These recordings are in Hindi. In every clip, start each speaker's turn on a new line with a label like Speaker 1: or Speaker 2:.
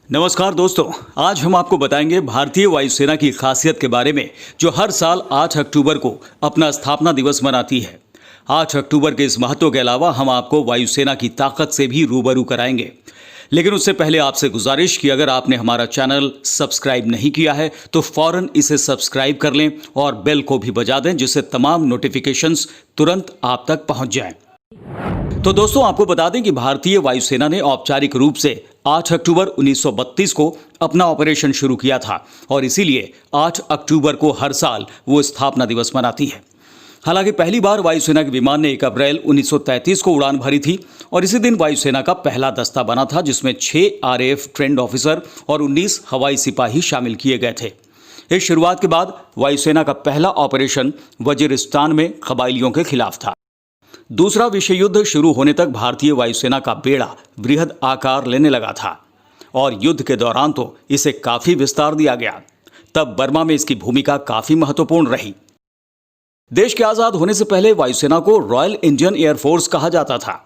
Speaker 1: नमस्कार दोस्तों, आज हम आपको बताएंगे भारतीय वायुसेना की खासियत के बारे में जो हर साल 8 अक्टूबर को अपना स्थापना दिवस मनाती है। 8 अक्टूबर के इस महत्व के अलावा हम आपको वायुसेना की ताकत से भी रूबरू कराएंगे। लेकिन उससे पहले आपसे गुजारिश कि अगर आपने हमारा चैनल सब्सक्राइब नहीं किया है तो फौरन इसे सब्सक्राइब कर लें और बेल को भी बजा दें, जिससे तमाम नोटिफिकेशंस तुरंत आप तक पहुंच जाएं। तो दोस्तों, आपको बता दें कि भारतीय वायुसेना ने औपचारिक रूप से 8 अक्टूबर 1932 को अपना ऑपरेशन शुरू किया था और इसीलिए 8 अक्टूबर को हर साल वो स्थापना दिवस मनाती है। हालांकि पहली बार वायुसेना के विमान ने 1 अप्रैल 1933 को उड़ान भरी थी और इसी दिन वायुसेना का पहला दस्ता बना था, जिसमें 6 RAF ट्रेंड ऑफिसर और 19 हवाई सिपाही शामिल किए गए थे। इस शुरुआत के बाद वायुसेना का पहला ऑपरेशन वजीरिस्तान में कबायलियों के खिलाफ था। दूसरा विश्व युद्ध शुरू होने तक भारतीय वायुसेना का बेड़ा बृहद आकार लेने लगा था और युद्ध के दौरान तो इसे काफी विस्तार दिया गया। तब बर्मा में इसकी भूमिका काफी महत्वपूर्ण रही। देश के आजाद होने से पहले वायुसेना को रॉयल इंडियन एयरफोर्स कहा जाता था।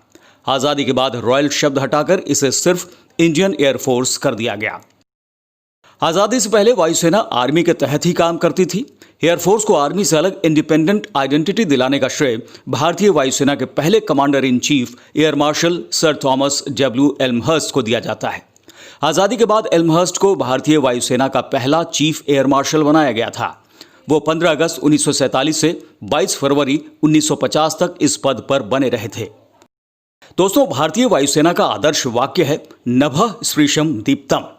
Speaker 1: आजादी के बाद रॉयल शब्द हटाकर इसे सिर्फ इंडियन एयरफोर्स कर दिया गया। आजादी से पहले वायुसेना आर्मी के तहत ही काम करती थी। एयरफोर्स को आर्मी से अलग इंडिपेंडेंट आइडेंटिटी दिलाने का श्रेय भारतीय वायुसेना के पहले commander in chief air marshal sir Thomas W. Elmhirst को दिया जाता है। आजादी के बाद एल्महर्स्ट को भारतीय वायुसेना का पहला चीफ एयर मार्शल बनाया गया था। वो 15 अगस्त 1947 से 22 फरवरी 1950 तक इस पद पर बने रहे थे। दोस्तों, भारतीय वायुसेना का आदर्श वाक्य है नभः स्पृशं दीप्तम।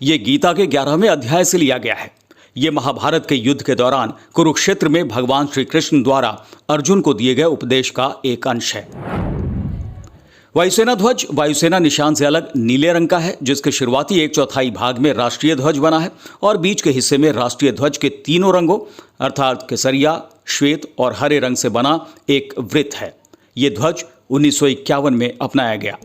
Speaker 1: ये गीता के 11वें अध्याय से लिया गया है। ये महाभारत के युद्ध के दौरान कुरुक्षेत्र में भगवान श्री कृष्ण द्वारा अर्जुन को दिए गए उपदेश का एक अंश है। वायुसेना ध्वज वायुसेना निशान से अलग नीले रंग का है, जिसके शुरुआती 1/4 भाग में राष्ट्रीय ध्वज बना है और बीच के हिस्से में राष्ट्रीय ध्वज के तीनों रंगों अर्थात केसरिया, श्वेत और हरे रंग से बना एक वृत्त है। ये ध्वज 1951 में अपनाया गया।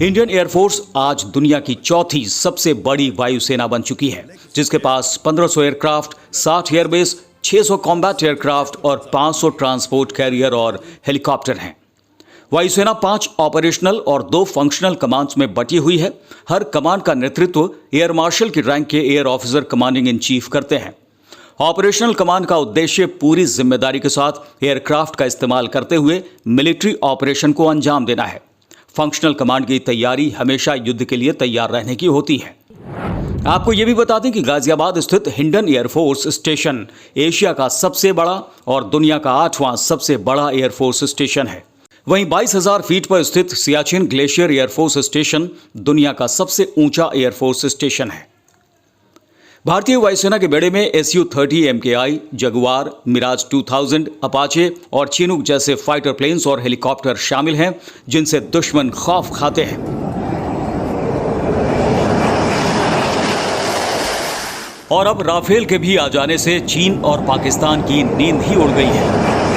Speaker 1: इंडियन एयरफोर्स आज दुनिया की चौथी सबसे बड़ी वायुसेना बन चुकी है, जिसके पास 1500 एयरक्राफ्ट, 60 एयरबेस, 600 कॉम्बैट एयरक्राफ्ट और 500 ट्रांसपोर्ट कैरियर और हेलीकॉप्टर हैं। वायुसेना 5 ऑपरेशनल और 2 फंक्शनल कमांड्स में बटी हुई है। हर कमांड का नेतृत्व एयर मार्शल की रैंक के air officer commanding in chief करते हैं। ऑपरेशनल कमांड का उद्देश्य पूरी जिम्मेदारी के साथ एयरक्राफ्ट का इस्तेमाल करते हुए मिलिट्री ऑपरेशन को अंजाम देना है। फंक्शनल कमांड की तैयारी हमेशा युद्ध के लिए तैयार रहने की होती है। आपको यह भी बता दें कि गाजियाबाद स्थित हिंडन एयरफोर्स स्टेशन एशिया का सबसे बड़ा और दुनिया का 8वां सबसे बड़ा एयरफोर्स स्टेशन है। वहीं 22,000 फीट पर स्थित सियाचिन ग्लेशियर एयरफोर्स स्टेशन दुनिया का सबसे ऊंचा एयरफोर्स स्टेशन है। भारतीय वायुसेना के बेड़े में Su-30 MKI, Jaguar, Mirage 2000, Apache और चिनूक जैसे फाइटर प्लेन्स और हेलीकॉप्टर शामिल हैं, जिनसे दुश्मन खौफ खाते हैं। और अब राफेल के भी आ जाने से चीन और पाकिस्तान की नींद ही उड़ गई है।